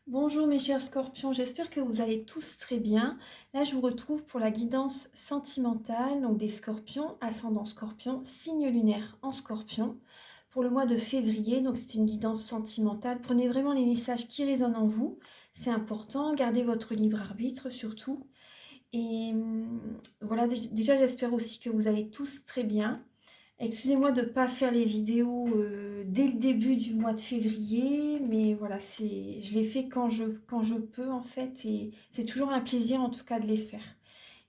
Bonjour mes chers scorpions, j'espère que vous allez tous très bien. Là, je vous retrouve pour la guidance sentimentale, donc des scorpions, ascendant scorpion, signe lunaire en scorpion, pour le mois de février. Donc c'est une guidance sentimentale. Prenez vraiment les messages qui résonnent en vous, c'est important. Gardez votre libre arbitre surtout. Et voilà, déjà j'espère aussi que vous allez tous très bien. Excusez-moi de ne pas faire les vidéos dès le début du mois de février, mais voilà, je les fais quand je peux en fait, et c'est toujours un plaisir en tout cas de les faire.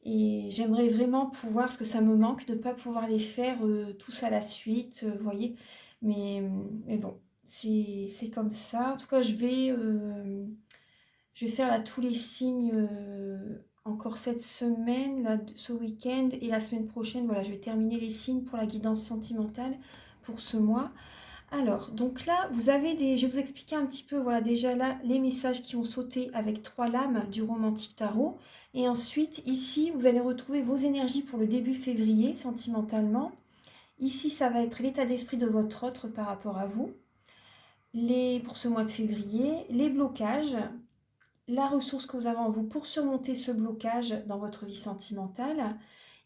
Et j'aimerais vraiment pouvoir, parce que ça me manque de ne pas pouvoir les faire tous à la suite, vous voyez, mais bon, c'est comme ça. En tout cas, je vais faire là tous les signes encore cette semaine, là, ce week-end et la semaine prochaine. Voilà, je vais terminer les signes pour la guidance sentimentale pour ce mois. Alors, donc là, je vais vous expliquer un petit peu, voilà, déjà là, les messages qui ont sauté avec 3 lames du romantique tarot. Et ensuite, ici, vous allez retrouver vos énergies pour le début février, sentimentalement. Ici, ça va être l'état d'esprit de votre autre par rapport à vous. Pour ce mois de février, les blocages, la ressource que vous avez en vous pour surmonter ce blocage dans votre vie sentimentale.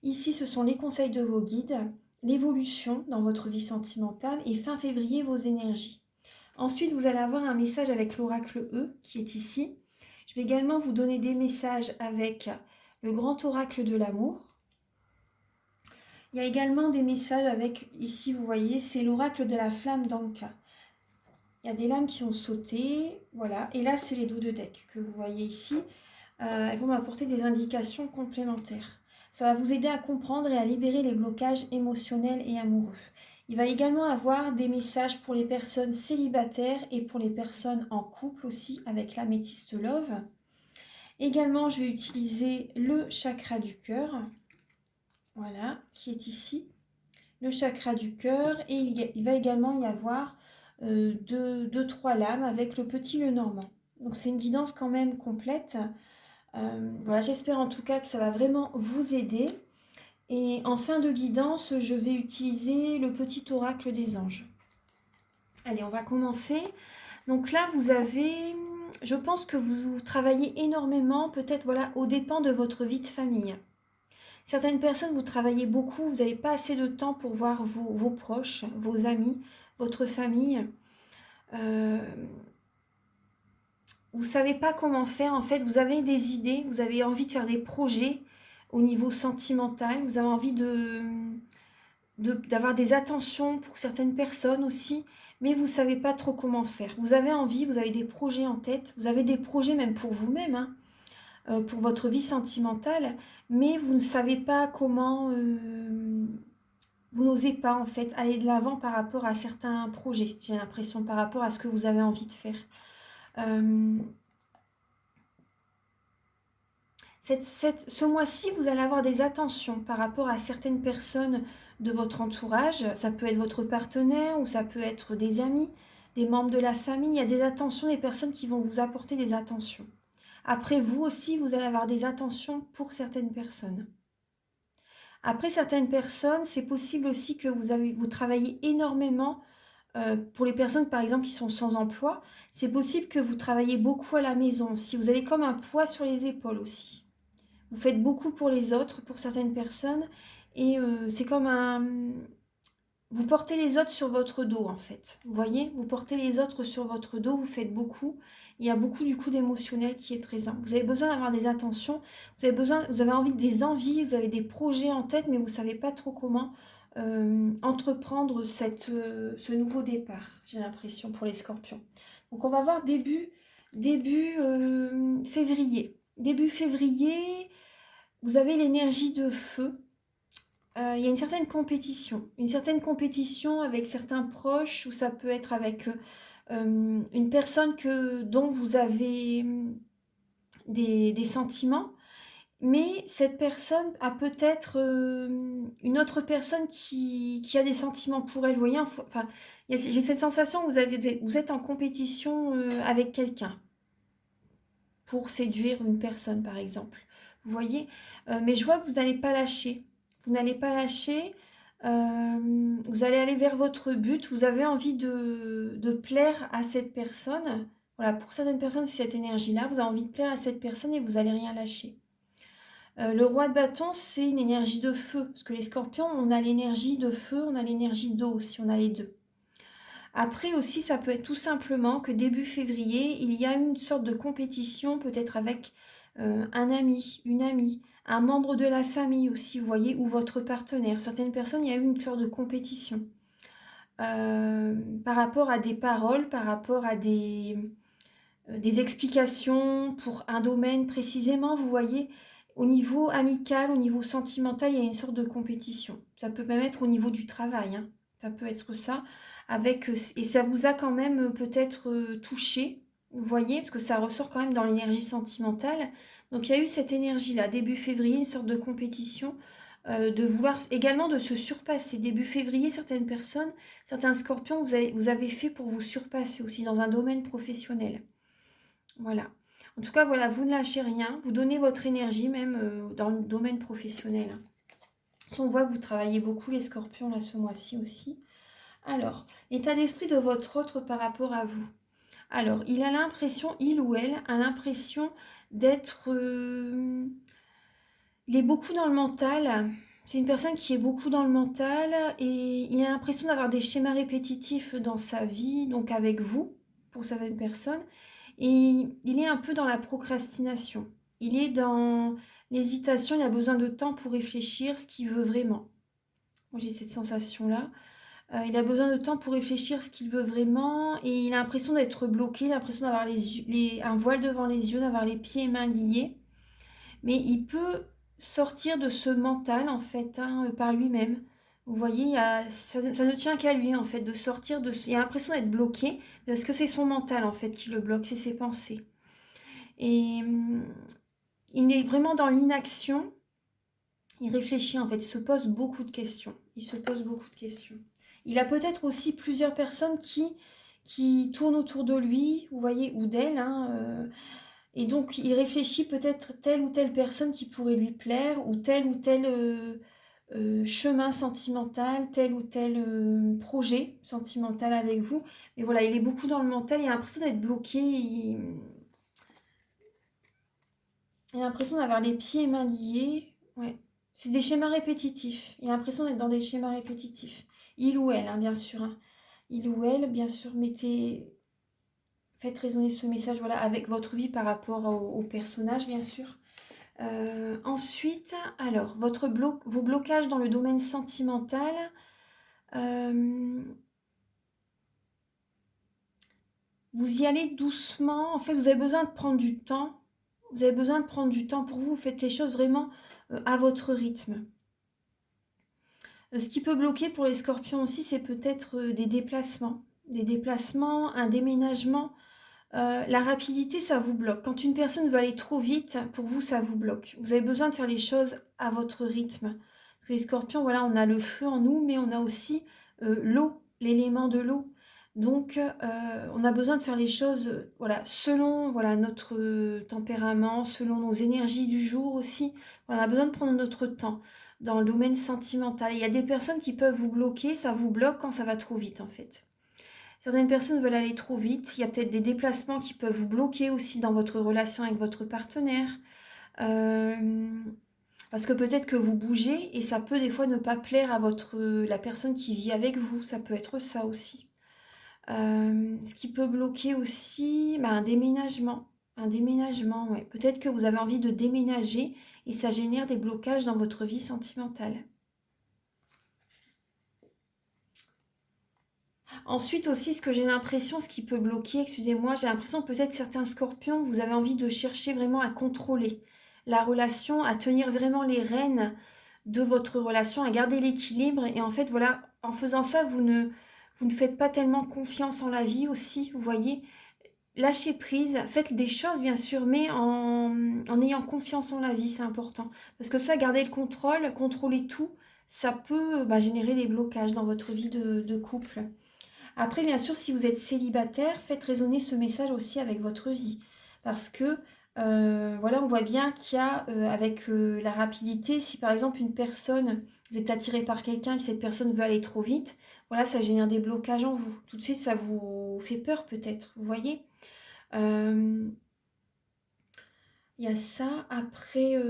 Ici, ce sont les conseils de vos guides, l'évolution dans votre vie sentimentale et fin février, vos énergies. Ensuite, vous allez avoir un message avec l'oracle E qui est ici. Je vais également vous donner des messages avec le grand oracle de l'amour. Il y a également des messages avec, ici vous voyez, c'est l'oracle de la flamme d'Anka. Il y a des lames qui ont sauté, voilà. Et là, c'est les dos de deck que vous voyez ici. Elles vont m'apporter des indications complémentaires. Ça va vous aider à comprendre et à libérer les blocages émotionnels et amoureux. Il va également avoir des messages pour les personnes célibataires et pour les personnes en couple aussi avec l'améthyste love. Également, je vais utiliser le chakra du cœur, voilà, qui est ici. Le chakra du cœur, et il va également y avoir deux, 3 lames avec le petit le normand. Donc c'est une guidance quand même complète. Voilà, j'espère en tout cas que ça va vraiment vous aider. Et en fin de guidance, je vais utiliser le petit oracle des anges. Allez, on va commencer. Donc là, je pense que vous travaillez énormément, peut-être voilà, aux dépens de votre vie de famille. Certaines personnes, vous travaillez beaucoup, vous n'avez pas assez de temps pour voir vos proches, vos amis, votre famille. Vous ne savez pas comment faire, en fait, vous avez des idées, vous avez envie de faire des projets au niveau sentimental, vous avez envie d'avoir des attentions pour certaines personnes aussi, mais vous ne savez pas trop comment faire. Vous avez envie, vous avez des projets en tête, vous avez des projets même pour vous-même, hein, pour votre vie sentimentale, mais vous ne savez pas comment, vous n'osez pas en fait aller de l'avant par rapport à certains projets, j'ai l'impression, par rapport à ce que vous avez envie de faire. Ce mois-ci, vous allez avoir des attentions par rapport à certaines personnes de votre entourage. Ça peut être votre partenaire ou ça peut être des amis, des membres de la famille. Il y a des attentions, des personnes qui vont vous apporter des attentions. Après, vous aussi, vous allez avoir des attentions pour certaines personnes. Après, certaines personnes, c'est possible aussi que vous travaillez énormément. Pour les personnes, par exemple, qui sont sans emploi, c'est possible que vous travaillez beaucoup à la maison. Si vous avez comme un poids sur les épaules aussi. Vous faites beaucoup pour les autres, pour certaines personnes, et c'est comme vous portez les autres sur votre dos, en fait. Vous voyez, vous portez les autres sur votre dos, vous faites beaucoup. Il y a beaucoup, du coup, d'émotionnel qui est présent. Vous avez besoin d'avoir des attentions, vous avez envie des envies, vous avez des projets en tête, mais vous ne savez pas trop comment entreprendre ce nouveau départ, j'ai l'impression, pour les scorpions. Donc, on va voir début février. Début février, vous avez l'énergie de feu. Il y a une certaine compétition avec certains proches, ou ça peut être avec une personne dont vous avez des sentiments, mais cette personne a peut-être une autre personne qui a des sentiments pour elle. Vous voyez, enfin, j'ai cette sensation que vous êtes en compétition avec quelqu'un pour séduire une personne, par exemple. Vous voyez, mais je vois que vous n'allez pas lâcher. Vous n'allez pas lâcher. Vous allez aller vers votre but. Vous avez envie de plaire à cette personne. Voilà, pour certaines personnes, c'est cette énergie-là. Vous avez envie de plaire à cette personne et vous n'allez rien lâcher. Le roi de bâton, c'est une énergie de feu. Parce que les scorpions, on a l'énergie de feu, on a l'énergie d'eau aussi, on a les deux. Après aussi, ça peut être tout simplement que début février, il y a une sorte de compétition, peut-être avec un ami, une amie, un membre de la famille aussi, vous voyez, ou votre partenaire. Certaines personnes, il y a eu une sorte de compétition par rapport à des paroles, par rapport à des explications pour un domaine précisément, vous voyez. Au niveau amical, au niveau sentimental, il y a une sorte de compétition. Ça peut même être au niveau du travail, hein. Ça peut être ça. Et ça vous a quand même peut-être touché, vous voyez, parce que ça ressort quand même dans l'énergie sentimentale. Donc il y a eu cette énergie-là, début février, une sorte de compétition, de vouloir également de se surpasser. Début février, certaines personnes, certains scorpions, vous avez fait pour vous surpasser aussi dans un domaine professionnel. Voilà. En tout cas, voilà, vous ne lâchez rien, vous donnez votre énergie même dans le domaine professionnel, hein. On voit que vous travaillez beaucoup les scorpions là ce mois-ci aussi. Alors, l'état d'esprit de votre autre par rapport à vous. Alors, il ou elle a l'impression d'être... il est beaucoup dans le mental. C'est une personne qui est beaucoup dans le mental et il a l'impression d'avoir des schémas répétitifs dans sa vie, donc avec vous, pour certaines personnes. Et il est un peu dans la procrastination. Il est dans l'hésitation, il a besoin de temps pour réfléchir ce qu'il veut vraiment. Moi, j'ai cette sensation-là. Il a besoin de temps pour réfléchir ce qu'il veut vraiment et il a l'impression d'être bloqué, il a l'impression d'avoir un voile devant les yeux, d'avoir les pieds et mains liés. Mais il peut sortir de ce mental, en fait, hein, par lui-même. Vous voyez, ça ne tient qu'à lui, en fait, de sortir de... Il a l'impression d'être bloqué parce que c'est son mental, en fait, qui le bloque, c'est ses pensées. Et il est vraiment dans l'inaction. Il réfléchit, en fait, il se pose beaucoup de questions. Il se pose beaucoup de questions. Il a peut-être aussi plusieurs personnes qui tournent autour de lui, vous voyez, ou d'elle, hein, et donc, il réfléchit peut-être telle ou telle personne qui pourrait lui plaire, ou tel chemin sentimental, tel ou tel projet sentimental avec vous. Mais voilà, il est beaucoup dans le mental, il a l'impression d'être bloqué, il a l'impression d'avoir les pieds et mains liés. Ouais. C'est des schémas répétitifs. Il a l'impression d'être dans des schémas répétitifs. Il ou elle, hein, bien sûr, hein. Il ou elle, bien sûr, faites résonner ce message, voilà, avec votre vie par rapport au personnage, bien sûr. Ensuite, alors, vos blocages dans le domaine sentimental. Vous y allez doucement. En fait, vous avez besoin de prendre du temps. Vous avez besoin de prendre du temps pour vous. Vous faites les choses vraiment à votre rythme. Ce qui peut bloquer pour les scorpions aussi, c'est peut-être des déplacements. Des déplacements, un déménagement. La rapidité, ça vous bloque. Quand une personne veut aller trop vite, pour vous, ça vous bloque. Vous avez besoin de faire les choses à votre rythme. Parce que les scorpions, voilà, on a le feu en nous, mais on a aussi l'eau, l'élément de l'eau. Donc, on a besoin de faire les choses voilà, selon voilà, notre tempérament, selon nos énergies du jour aussi. Voilà, on a besoin de prendre notre temps dans le domaine sentimental. Il y a des personnes qui peuvent vous bloquer, ça vous bloque quand ça va trop vite en fait. Certaines personnes veulent aller trop vite. Il y a peut-être des déplacements qui peuvent vous bloquer aussi dans votre relation avec votre partenaire. Parce que peut-être que vous bougez et ça peut des fois ne pas plaire à la personne qui vit avec vous. Ça peut être ça aussi. Ce qui peut bloquer aussi, un déménagement. Un déménagement, ouais. Peut-être que vous avez envie de déménager et ça génère des blocages dans votre vie sentimentale. Ensuite aussi, ce que j'ai l'impression, ce qui peut bloquer, excusez-moi, j'ai l'impression peut-être que certains scorpions, vous avez envie de chercher vraiment à contrôler la relation, à tenir vraiment les rênes de votre relation, à garder l'équilibre. Et en fait, voilà, en faisant ça, vous ne faites pas tellement confiance en la vie aussi, vous voyez. Lâchez prise, faites des choses bien sûr, mais en ayant confiance en la vie, c'est important. Parce que ça, garder le contrôle, contrôler tout, ça peut générer des blocages dans votre vie de couple. Après, bien sûr, si vous êtes célibataire, faites résonner ce message aussi avec votre vie. Parce que, voilà, on voit bien qu'il y a, avec la rapidité, si par exemple une personne, vous êtes attiré par quelqu'un et que cette personne veut aller trop vite, voilà, ça génère des blocages en vous. Tout de suite, ça vous fait peur peut-être, vous voyez. Euh, Il y a ça. Après,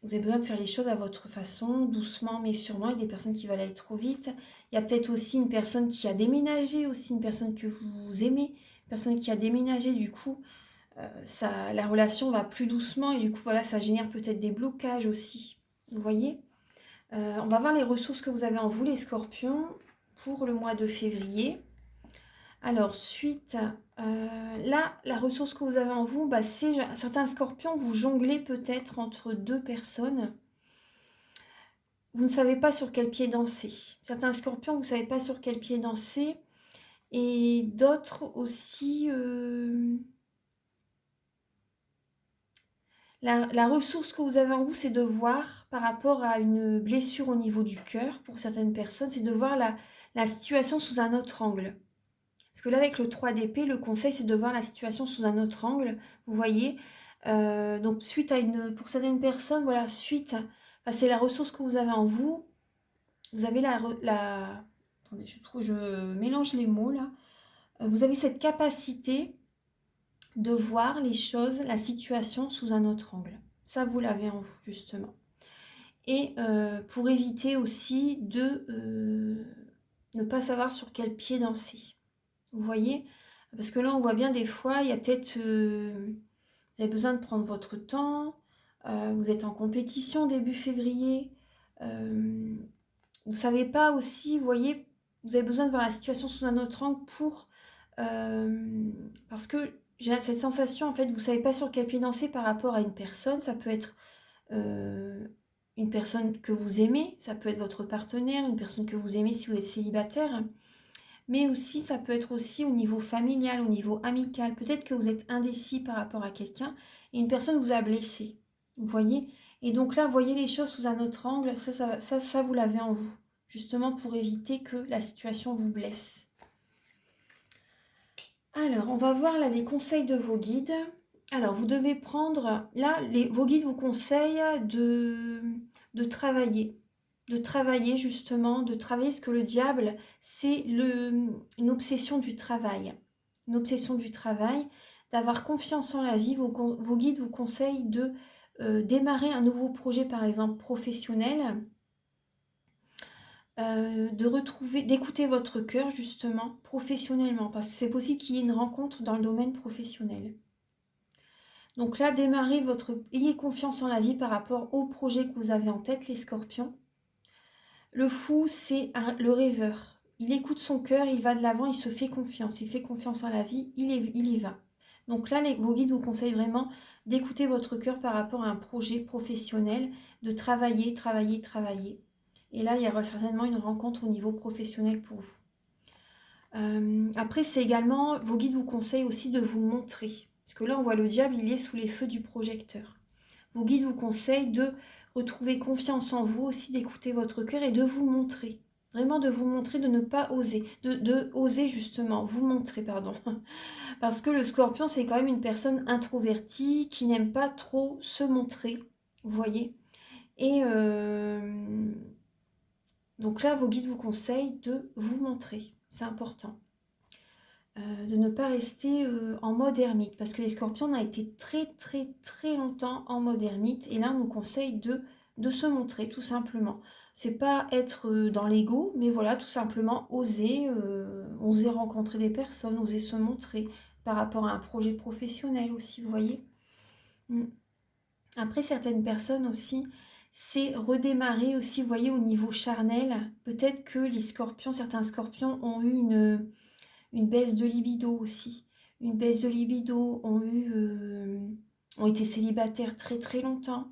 vous avez besoin de faire les choses à votre façon, doucement mais sûrement. Il y a des personnes qui veulent aller trop vite. Il y a peut-être aussi une personne qui a déménagé, aussi une personne que vous aimez, une personne qui a déménagé, du coup, la relation va plus doucement et du coup, voilà, ça génère peut-être des blocages aussi. Vous voyez? On va voir les ressources que vous avez en vous, les scorpions, pour le mois de février. Alors, suite, là, la ressource que vous avez en vous, bah, c'est certains scorpions, vous jonglez peut-être entre deux personnes. Vous ne savez pas sur quel pied danser. Certains scorpions, vous ne savez pas sur quel pied danser. Et d'autres aussi, la ressource que vous avez en vous, c'est de voir par rapport à une blessure au niveau du cœur, pour certaines personnes, c'est de voir la situation sous un autre angle. Parce que là, avec le 3 d'épée, le conseil, c'est de voir la situation sous un autre angle. Vous voyez. Donc, suite à pour certaines personnes, voilà, c'est la ressource que vous avez en vous. Vous avez attendez, je mélange les mots là. Vous avez cette capacité de voir les choses, la situation sous un autre angle. Ça, vous l'avez en vous, justement. Et pour éviter aussi de ne pas savoir sur quel pied danser. Vous voyez? Parce que là, on voit bien des fois, il y a peut-être... vous avez besoin de prendre votre temps. Vous êtes en compétition début février. Vous ne savez pas aussi, vous voyez, vous avez besoin de voir la situation sous un autre angle parce que j'ai cette sensation, en fait, vous ne savez pas sur quel pied danser par rapport à une personne. Ça peut être une personne que vous aimez, ça peut être votre partenaire, une personne que vous aimez si vous êtes célibataire. Mais aussi, ça peut être aussi au niveau familial, au niveau amical. Peut-être que vous êtes indécis par rapport à quelqu'un et une personne vous a blessé. Vous voyez? Et donc là, voyez les choses sous un autre angle. Ça, vous l'avez en vous. Justement pour éviter que la situation vous blesse. Alors, on va voir là les conseils de vos guides. Alors, vous devez prendre... Là, vos guides vous conseillent de travailler. De travailler justement, de travailler ce que le diable, c'est une obsession du travail. Une obsession du travail, d'avoir confiance en la vie. Vos guides vous conseillent de démarrer un nouveau projet, par exemple professionnel, d'écouter votre cœur justement professionnellement, parce que c'est possible qu'il y ait une rencontre dans le domaine professionnel. Donc là, ayez confiance en la vie par rapport au projet que vous avez en tête, les scorpions. Le fou, c'est le rêveur. Il écoute son cœur, il va de l'avant, il se fait confiance. Il fait confiance en la vie, il y va. Donc là, vos guides vous conseillent vraiment d'écouter votre cœur par rapport à un projet professionnel, de travailler, travailler, travailler. Et là, il y aura certainement une rencontre au niveau professionnel pour vous. Après, c'est également, vos guides vous conseillent aussi de vous montrer. Parce que là, on voit le diable, il est sous les feux du projecteur. Vos guides vous conseillent de retrouver confiance en vous, aussi d'écouter votre cœur et de vous montrer. Vraiment de vous montrer, de ne pas oser. De oser justement, vous montrer, pardon. Parce que le scorpion, c'est quand même une personne introvertie qui n'aime pas trop se montrer. Vous voyez? Et donc là, vos guides vous conseillent de vous montrer. C'est important. De ne pas rester en mode ermite. Parce que les scorpions, on a été très très très longtemps en mode ermite. Et là, on nous conseille de se montrer, tout simplement. C'est pas être dans l'ego, mais voilà, tout simplement oser rencontrer des personnes, oser se montrer par rapport à un projet professionnel aussi, vous voyez. Après, certaines personnes aussi, c'est redémarrer aussi, vous voyez, au niveau charnel. Peut-être que les scorpions, certains scorpions ont eu une baisse de libido aussi. Une baisse de libido, ont été célibataires très très longtemps,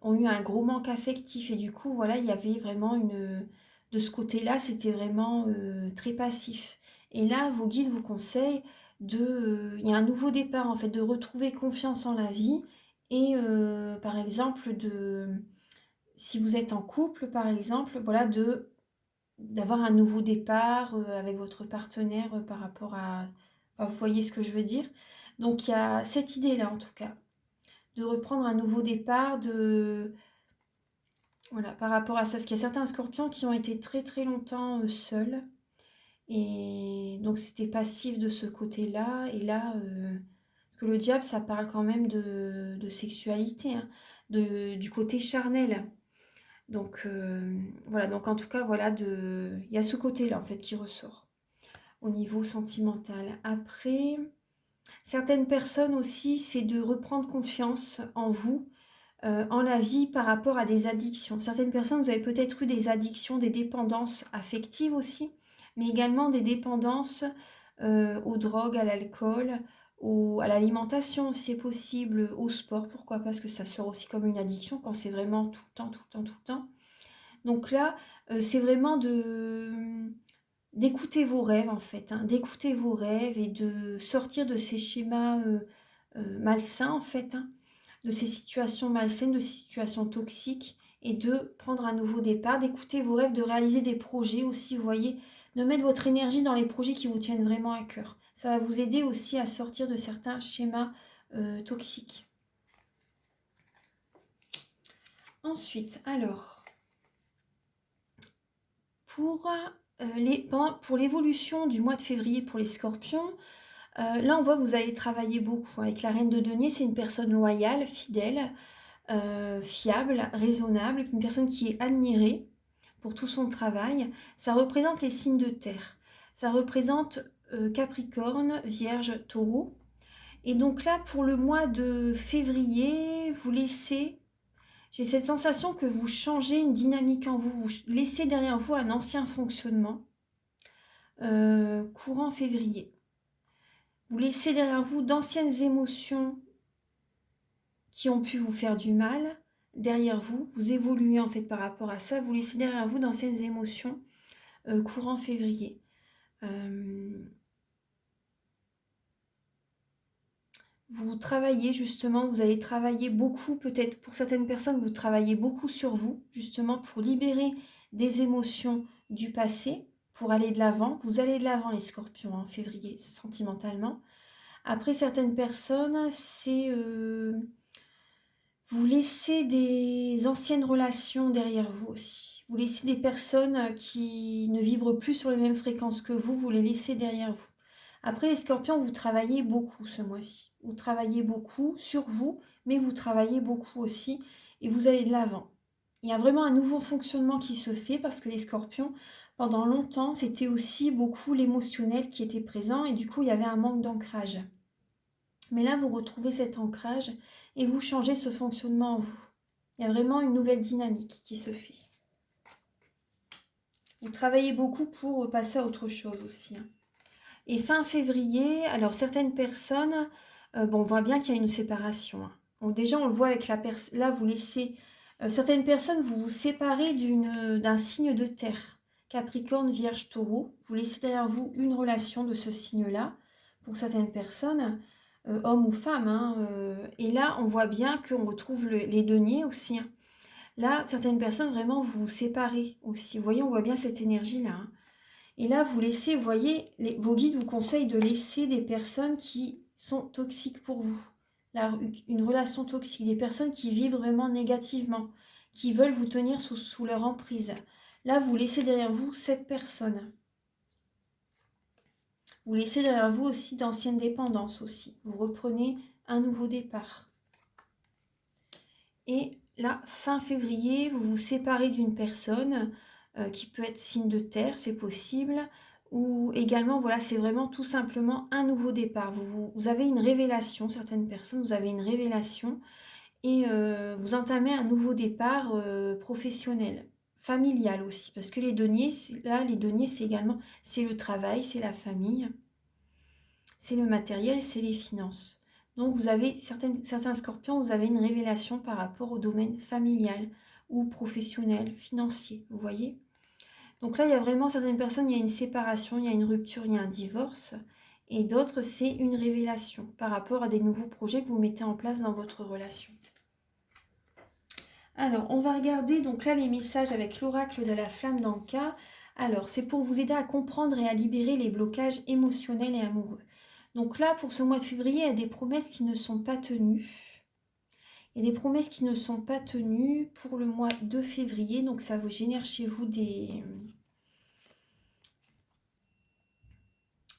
ont eu un gros manque affectif. Et du coup, voilà, il y avait vraiment de ce côté-là, c'était vraiment très passif. Et là, vos guides vous conseillent il y a un nouveau départ en fait, de retrouver confiance en la vie. Et par exemple, si vous êtes en couple, par exemple, voilà, d'avoir un nouveau départ avec votre partenaire par rapport à... Enfin, vous voyez ce que je veux dire? Donc, il y a cette idée-là, en tout cas, de reprendre un nouveau départ, voilà, par rapport à ça. Parce qu'il y a certains scorpions qui ont été très, très longtemps seuls. Et donc c'était passif de ce côté-là. Et là, parce que le diable, ça parle quand même de sexualité, hein, du côté charnel. Donc voilà, donc en tout cas, voilà, il y a ce côté-là en fait qui ressort au niveau sentimental. Après, certaines personnes aussi, c'est de reprendre confiance en vous, en la vie par rapport à des addictions. Certaines personnes, vous avez peut-être eu des addictions, des dépendances affectives aussi, mais également des dépendances aux drogues, à l'alcool, à l'alimentation si c'est possible, au sport, pourquoi pas, parce que ça sort aussi comme une addiction quand c'est vraiment tout le temps, tout le temps, tout le temps. Donc là, c'est vraiment d'écouter vos rêves en fait, hein, d'écouter vos rêves et de sortir de ces schémas malsains en fait, hein, de ces situations malsaines, de ces situations toxiques et de prendre un nouveau départ, d'écouter vos rêves, de réaliser des projets aussi, vous voyez, de mettre votre énergie dans les projets qui vous tiennent vraiment à cœur. Ça va vous aider aussi à sortir de certains schémas toxiques. Ensuite, alors, pour l'évolution du mois de février pour les scorpions, là on voit que vous allez travailler beaucoup. Avec la reine de denier, c'est une personne loyale, fidèle, fiable, raisonnable, une personne qui est admirée pour tout son travail. Ça représente les signes de terre. Ça représente Capricorne, Vierge, Taureau. Et donc là, pour le mois de février, vous laissez... J'ai cette sensation que vous changez une dynamique en vous. Vous laissez derrière vous un ancien fonctionnement courant février. Vous laissez derrière vous d'anciennes émotions qui ont pu vous faire du mal. Derrière vous, vous évoluez en fait par rapport à ça. Vous laissez derrière vous d'anciennes émotions courant février. Vous travaillez justement, vous allez travailler beaucoup, peut-être pour certaines personnes, vous travaillez beaucoup sur vous, justement pour libérer des émotions du passé, pour aller de l'avant. Vous allez de l'avant les scorpions en février, sentimentalement. Après, certaines personnes, c'est... vous laissez des anciennes relations derrière vous aussi. Vous laissez des personnes qui ne vibrent plus sur les mêmes fréquences que vous les laissez derrière vous. Après, les scorpions, vous travaillez beaucoup ce mois-ci. Vous travaillez beaucoup sur vous, mais vous travaillez beaucoup aussi et vous allez de l'avant. Il y a vraiment un nouveau fonctionnement qui se fait parce que les scorpions, pendant longtemps, c'était aussi beaucoup l'émotionnel qui était présent et du coup, il y avait un manque d'ancrage. Mais là, vous retrouvez cet ancrage et vous changez ce fonctionnement en vous. Il y a vraiment une nouvelle dynamique qui se fait. Vous travaillez beaucoup pour passer à autre chose aussi, hein. Et fin février, alors certaines personnes, on voit bien qu'il y a une séparation, hein. Donc déjà, on le voit avec la personne. Là, vous laissez... certaines personnes, vous vous séparez d'un signe de terre. Capricorne, Vierge, Taureau. Vous laissez derrière vous une relation de ce signe-là. Pour certaines personnes, hommes ou femmes, hein, et là, on voit bien qu'on retrouve les deniers aussi, hein. Là, certaines personnes, vraiment, vous vous séparez aussi. Vous voyez, on voit bien cette énergie-là, hein. Et là, vous laissez, vous voyez, vos guides vous conseillent de laisser des personnes qui sont toxiques pour vous. Là, une relation toxique, des personnes qui vibrent vraiment négativement, qui veulent vous tenir sous leur emprise. Là, vous laissez derrière vous cette personne. Vous laissez derrière vous aussi d'anciennes dépendances aussi. Vous reprenez un nouveau départ. Et là, fin février, vous vous séparez d'une personne qui peut être signe de terre, c'est possible. Ou également, voilà, c'est vraiment tout simplement un nouveau départ. Vous avez une révélation, certaines personnes, vous avez une révélation et vous entamez un nouveau départ professionnel, familial aussi. Parce que les deniers, là, les deniers, c'est également, c'est le travail, c'est la famille, c'est le matériel, c'est les finances. Donc vous avez certains scorpions, vous avez une révélation par rapport au domaine familial ou professionnel, financier, vous voyez. Donc là, il y a vraiment certaines personnes, il y a une séparation, il y a une rupture, il y a un divorce. Et d'autres, c'est une révélation par rapport à des nouveaux projets que vous mettez en place dans votre relation. Alors, on va regarder donc là les messages avec l'oracle de la flamme d'Anka. Alors, c'est pour vous aider à comprendre et à libérer les blocages émotionnels et amoureux. Donc là, pour ce mois de février, il y a des promesses qui ne sont pas tenues. Il y a des promesses qui ne sont pas tenues pour le mois de février. Donc ça vous génère chez vous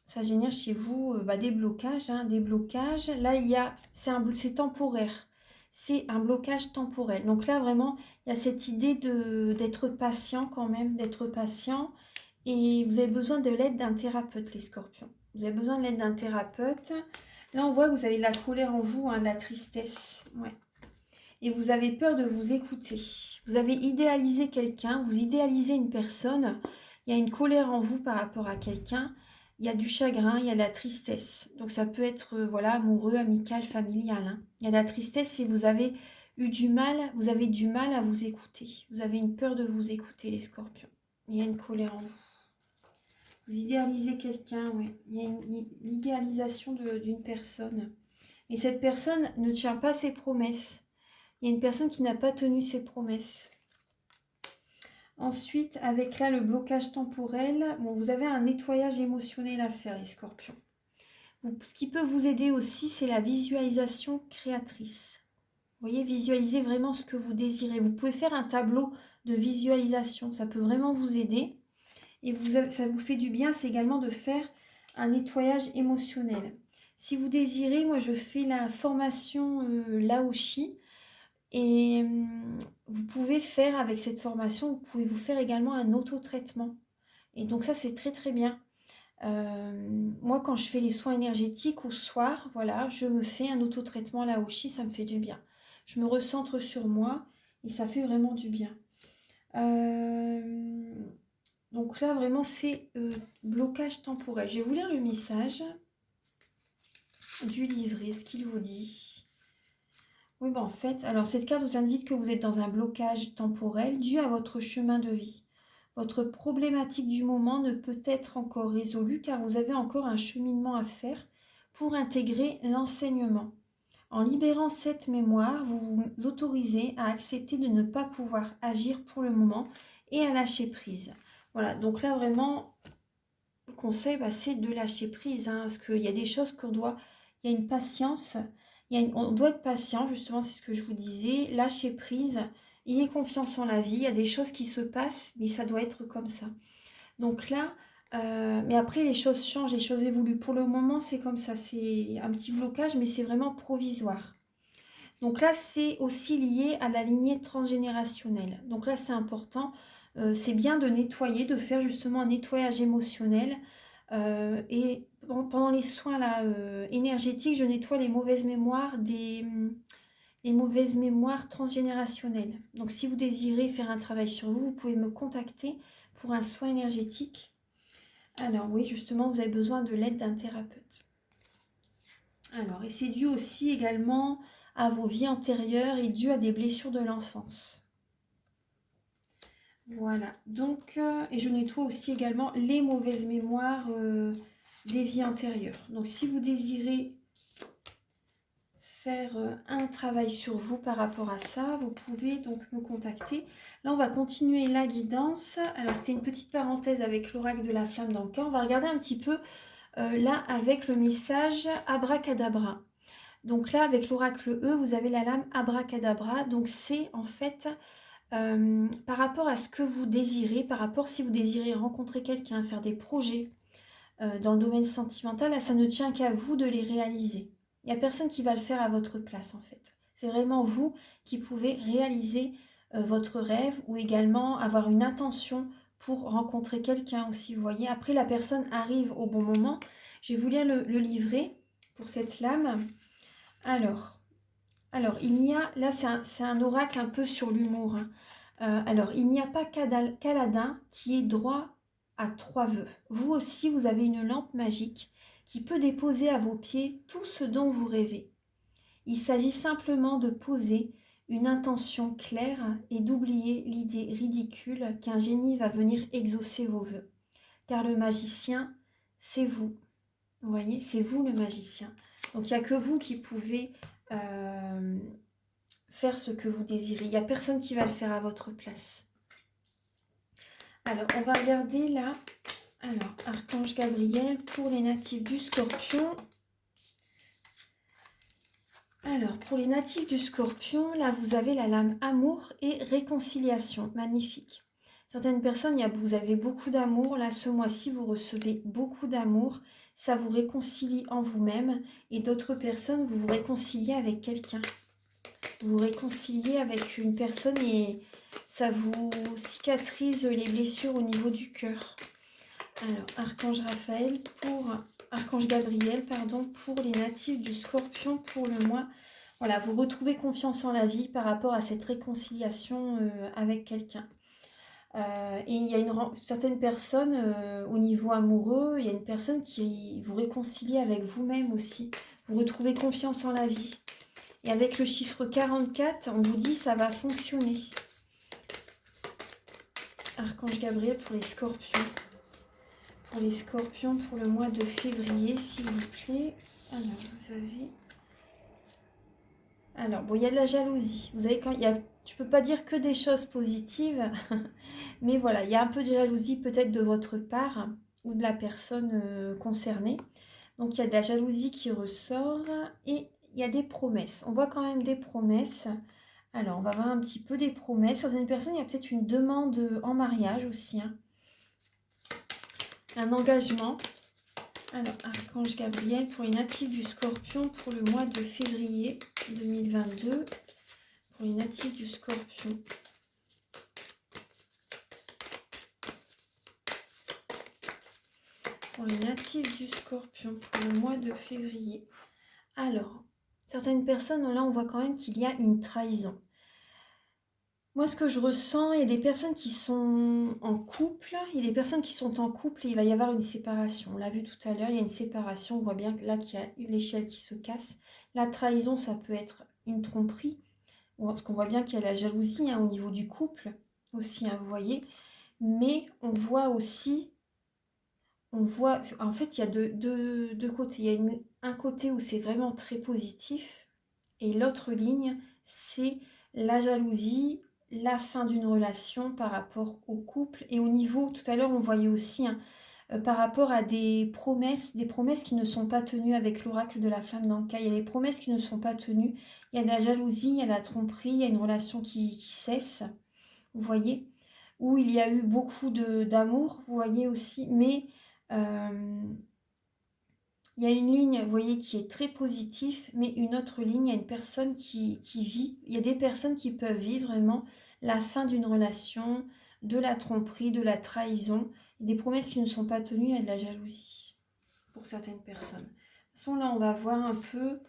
Ça génère chez vous des blocages, hein, des blocages. Là, c'est temporaire. C'est un blocage temporel. Donc là, vraiment, il y a cette idée d'être patient quand même, d'être patient. Et vous avez besoin de l'aide d'un thérapeute, les scorpions. Vous avez besoin de l'aide d'un thérapeute. Là, on voit que vous avez de la colère en vous, hein, de la tristesse. Ouais. Et vous avez peur de vous écouter. Vous avez idéalisé quelqu'un, vous idéalisez une personne. Il y a une colère en vous par rapport à quelqu'un. Il y a du chagrin, il y a de la tristesse. Donc ça peut être voilà, amoureux, amical, familial. Hein. Il y a de la tristesse si vous avez eu du mal, vous avez du mal à vous écouter. Vous avez une peur de vous écouter, les scorpions. Il y a une colère en vous. Vous idéalisez quelqu'un, oui. Il y a l'idéalisation d'une personne. Et cette personne ne tient pas ses promesses. Il y a une personne qui n'a pas tenu ses promesses. Ensuite, avec là le blocage temporel, bon, vous avez un nettoyage émotionnel à faire, les scorpions. Ce qui peut vous aider aussi, c'est la visualisation créatrice. Vous voyez, visualisez vraiment ce que vous désirez. Vous pouvez faire un tableau de visualisation. Ça peut vraiment vous aider. Et ça vous fait du bien, c'est également de faire un nettoyage émotionnel. Si vous désirez, moi je fais la formation Laoshi. Et vous pouvez faire avec cette formation, vous pouvez vous faire également un autotraitement. Et donc ça, c'est très très bien. Moi, quand je fais les soins énergétiques au soir, voilà, je me fais un autotraitement à la Hoshi, ça me fait du bien. Je me recentre sur moi et ça fait vraiment du bien. Donc là, vraiment, c'est blocage temporel. Je vais vous lire le message du livret, ce qu'il vous dit. Oui, en fait, alors cette carte vous indique que vous êtes dans un blocage temporel dû à votre chemin de vie. Votre problématique du moment ne peut être encore résolue car vous avez encore un cheminement à faire pour intégrer l'enseignement. En libérant cette mémoire, vous vous autorisez à accepter de ne pas pouvoir agir pour le moment et à lâcher prise. Voilà, donc là vraiment, le conseil, c'est de lâcher prise, hein, parce qu'il y a des choses il y a une patience, on doit être patient, justement, c'est ce que je vous disais, lâcher prise, ayez confiance en la vie, il y a des choses qui se passent, mais ça doit être comme ça. Donc là, mais après les choses changent, les choses évoluent. Pour le moment, c'est comme ça, c'est un petit blocage, mais c'est vraiment provisoire. Donc là, c'est aussi lié à la lignée transgénérationnelle. Donc là, c'est important. C'est bien de nettoyer, de faire justement un nettoyage émotionnel. Et pendant les soins là, énergétiques, je nettoie les mauvaises mémoires les mauvaises mémoires transgénérationnelles. Donc si vous désirez faire un travail sur vous, vous pouvez me contacter pour un soin énergétique. Alors oui, justement, vous avez besoin de l'aide d'un thérapeute. Alors, et c'est dû aussi également à vos vies antérieures et dû à des blessures de l'enfance. Voilà, donc, et je nettoie aussi également les mauvaises mémoires des vies antérieures. Donc, si vous désirez faire un travail sur vous par rapport à ça, vous pouvez donc me contacter. Là, on va continuer la guidance. Alors, c'était une petite parenthèse avec l'oracle de la flamme dans le cœur. On va regarder un petit peu là avec le message abracadabra. Donc là, avec l'oracle E, vous avez la lame abracadabra. Donc c'est en fait par rapport à ce que vous désirez, par rapport si vous désirez rencontrer quelqu'un, faire des projets dans le domaine sentimental, là, ça ne tient qu'à vous de les réaliser. Il n'y a personne qui va le faire à votre place en fait. C'est vraiment vous qui pouvez réaliser votre rêve ou également avoir une intention pour rencontrer quelqu'un aussi, vous voyez. Après, la personne arrive au bon moment. Je vais vous lire le livret pour cette lame. Alors, il y a, là c'est un oracle un peu sur l'humour. Hein. Alors, il n'y a pas qu'Aladin qui est droit à 3 vœux. Vous aussi, vous avez une lampe magique qui peut déposer à vos pieds tout ce dont vous rêvez. Il s'agit simplement de poser une intention claire et d'oublier l'idée ridicule qu'un génie va venir exaucer vos vœux. Car le magicien, c'est vous. Vous voyez, c'est vous le magicien. Donc, il n'y a que vous qui pouvez faire ce que vous désirez. Il n'y a personne qui va le faire à votre place. Alors, on va regarder là. Alors, Archange Gabriel pour les natifs du Scorpion. Alors, pour les natifs du Scorpion, là, vous avez la lame amour et réconciliation. Magnifique. Certaines personnes, vous avez beaucoup d'amour. Là, ce mois-ci, vous recevez beaucoup d'amour. ça vous réconcilie en vous-même. Et d'autres personnes, vous vous réconciliez avec quelqu'un. Vous vous réconciliez avec une personne et ça vous cicatrise les blessures au niveau du cœur. Alors, Archange Gabriel, pardon, pour les natifs du Scorpion pour le mois. Voilà, vous retrouvez confiance en la vie par rapport à cette réconciliation avec quelqu'un. Et il y a certaines personnes au niveau amoureux, il y a une personne qui vous réconcilie avec vous-même aussi. Vous retrouvez confiance en la vie. Et avec le chiffre 44, on vous dit ça va fonctionner. Archange Gabriel pour les Scorpions. Pour les Scorpions pour le mois de février, s'il vous plaît. Alors, vous avez... Alors, bon, il y a de la jalousie. Vous avez je ne peux pas dire que des choses positives, mais voilà, il y a un peu de jalousie peut-être de votre part ou de la personne concernée. Donc, il y a de la jalousie qui ressort et il y a des promesses. On voit quand même des promesses. Alors, on va voir un petit peu des promesses. Certaines personnes, il y a peut-être une demande en mariage aussi. Hein. Un engagement. Alors, Archange Gabriel pour les natifs du Scorpion pour le mois de février 2022. Pour les natifs du Scorpion. Pour les natifs du Scorpion pour le mois de février. Alors, certaines personnes, là, on voit quand même qu'il y a une trahison. Moi, ce que je ressens, il y a des personnes qui sont en couple. Il y a des personnes qui sont en couple et il va y avoir une séparation. On l'a vu tout à l'heure, il y a une séparation. On voit bien là qu'il y a l'échelle qui se casse. La trahison, ça peut être une tromperie. Parce qu'on voit bien qu'il y a la jalousie au niveau du couple aussi, vous voyez. Mais on voit aussi, en fait, il y a deux côtés. Il y a un côté où c'est vraiment très positif et l'autre ligne, c'est la jalousie, la fin d'une relation par rapport au couple. Et au niveau, tout à l'heure, on voyait aussi par rapport à des promesses qui ne sont pas tenues avec l'oracle de la flamme d'Anka. Il y a des promesses qui ne sont pas tenues. Il y a de la jalousie, il y a de la tromperie, il y a une relation qui cesse, vous voyez, où il y a eu beaucoup d'amour, vous voyez aussi, mais il y a une ligne, vous voyez, qui est très positive, mais une autre ligne, il y a une personne qui vit, il y a des personnes qui peuvent vivre vraiment la fin d'une relation, de la tromperie, de la trahison, des promesses qui ne sont pas tenues, il y a de la jalousie pour certaines personnes. De toute façon, là, on va voir un peu...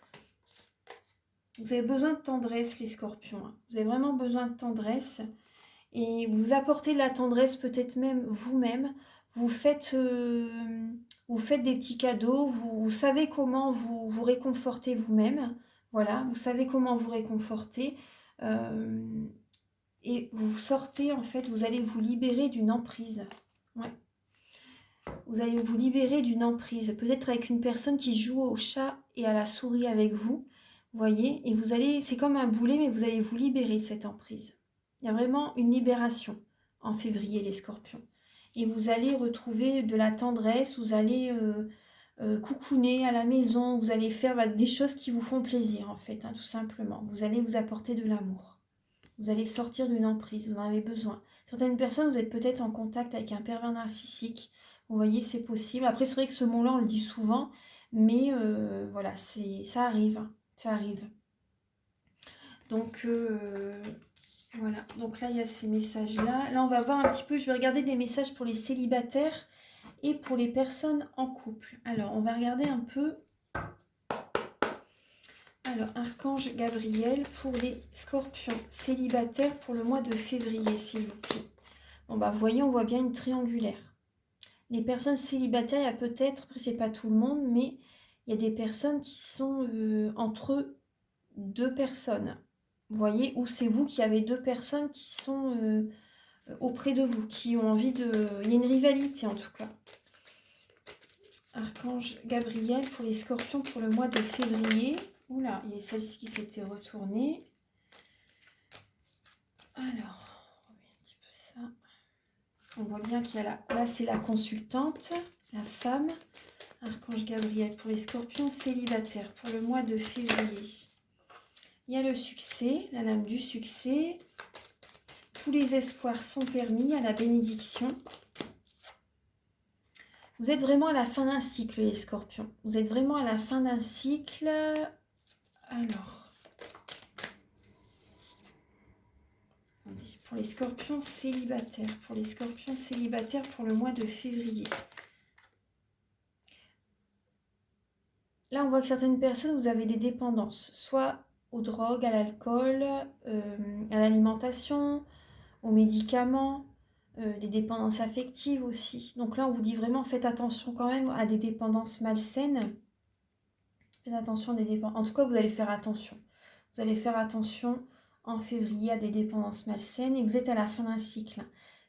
Vous avez besoin de tendresse, les scorpions. Hein. Vous avez vraiment besoin de tendresse. Et vous apportez de la tendresse peut-être même vous-même. Vous faites des petits cadeaux. Vous savez comment vous réconforter vous-même. Voilà, vous savez comment vous réconforter. Et vous sortez, en fait, vous allez vous libérer d'une emprise. Ouais. Vous allez vous libérer d'une emprise. Peut-être avec une personne qui joue au chat et à la souris avec vous. Vous voyez, et vous allez, c'est comme un boulet, mais vous allez vous libérer de cette emprise. Il y a vraiment une libération en février, les scorpions. Et vous allez retrouver de la tendresse, vous allez coucouner à la maison, vous allez faire des choses qui vous font plaisir, en fait, tout simplement. Vous allez vous apporter de l'amour. Vous allez sortir d'une emprise, vous en avez besoin. Certaines personnes, vous êtes peut-être en contact avec un pervers narcissique. Vous voyez, c'est possible. Après, c'est vrai que ce mot-là, on le dit souvent, mais voilà, ça arrive. Ça arrive. Donc, voilà. Donc là, il y a ces messages-là. Là, on va voir un petit peu, je vais regarder des messages pour les célibataires et pour les personnes en couple. Alors, on va regarder un peu. Alors, Archange Gabriel pour les scorpions célibataires pour le mois de février, s'il vous plaît. Bon, bah, vous voyez, on voit bien une triangulaire. Les personnes célibataires, il y a peut-être, après, c'est pas tout le monde, mais il y a des personnes qui sont entre deux personnes. Vous voyez, ou c'est vous qui avez deux personnes qui sont auprès de vous, qui ont envie de... Il y a une rivalité, en tout cas. Archange Gabriel pour les scorpions pour le mois de février. Oula, il y a celle-ci qui s'était retournée. Alors, on remet un petit peu ça. On voit bien qu'il y a là c'est la consultante, la femme. Archange Gabriel pour les scorpions célibataires pour le mois de février. Il y a le succès, la lame du succès. Tous les espoirs sont permis à la bénédiction. Vous êtes vraiment à la fin d'un cycle, les scorpions. Vous êtes vraiment à la fin d'un cycle. Alors, pour les scorpions célibataires. Pour les scorpions célibataires pour le mois de février. Là, on voit que certaines personnes, vous avez des dépendances. Soit aux drogues, à l'alcool, à l'alimentation, aux médicaments, des dépendances affectives aussi. Donc là, on vous dit vraiment, faites attention quand même à des dépendances malsaines. Faites attention à des dépendances. En tout cas, vous allez faire attention. Vous allez faire attention en février à des dépendances malsaines et vous êtes à la fin d'un cycle.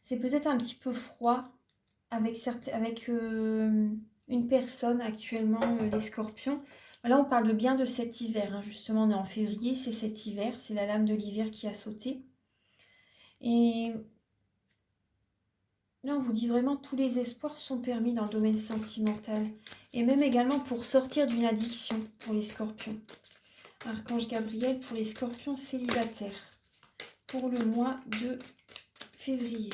C'est peut-être un petit peu froid avec une personne actuellement, les scorpions. Là, on parle bien de cet hiver. Hein. Justement, on est en février, c'est cet hiver. C'est la lame de l'hiver qui a sauté. Et là, on vous dit vraiment tous les espoirs sont permis dans le domaine sentimental. Et même également pour sortir d'une addiction pour les scorpions. Archange Gabriel pour les scorpions célibataires. Pour le mois de février.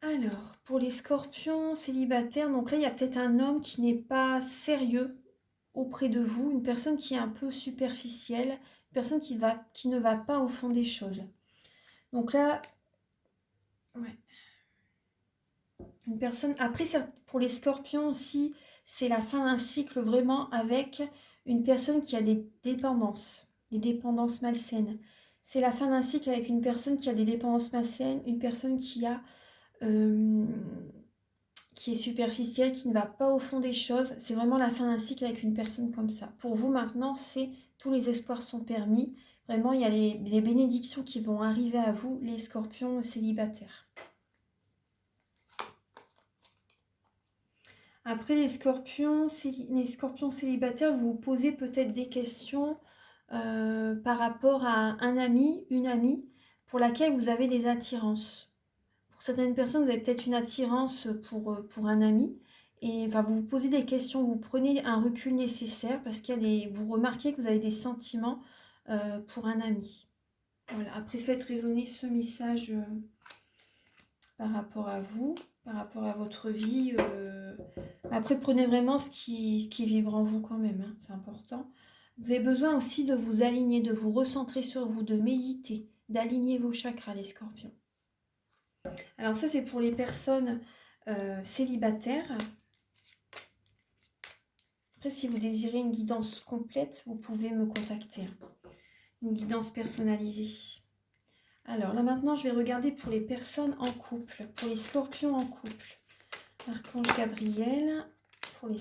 Alors, pour les scorpions célibataires, donc là, il y a peut-être un homme qui n'est pas sérieux auprès de vous, une personne qui est un peu superficielle, une personne qui ne va pas au fond des choses. Donc là, ouais. Une personne, après, pour les scorpions aussi, c'est la fin d'un cycle vraiment avec une personne qui a des dépendances malsaines. C'est la fin d'un cycle avec une personne qui a des dépendances malsaines, une personne qui est superficielle, qui ne va pas au fond des choses. C'est vraiment la fin d'un cycle avec une personne comme ça. Pour vous maintenant, c'est tous les espoirs sont permis. Vraiment, il y a les bénédictions qui vont arriver à vous, les scorpions célibataires. Après, les scorpions célibataires, vous vous posez peut-être des questions par rapport à un ami, une amie, pour laquelle vous avez des attirances. Pour certaines personnes, vous avez peut-être une attirance pour un ami. Et enfin, vous vous posez des questions, vous prenez un recul nécessaire parce vous remarquez que vous avez des sentiments pour un ami. Voilà. Après, faites résonner ce message par rapport à vous, par rapport à votre vie. Après, prenez vraiment ce qui vibre en vous quand même, hein, c'est important. Vous avez besoin aussi de vous aligner, de vous recentrer sur vous, de méditer, d'aligner vos chakras, les scorpions. Alors ça, c'est pour les personnes célibataires. Après, si vous désirez une guidance complète, vous pouvez me contacter. Une guidance personnalisée. Alors là, maintenant, je vais regarder pour les personnes en couple, pour les scorpions en couple. Archange Gabriel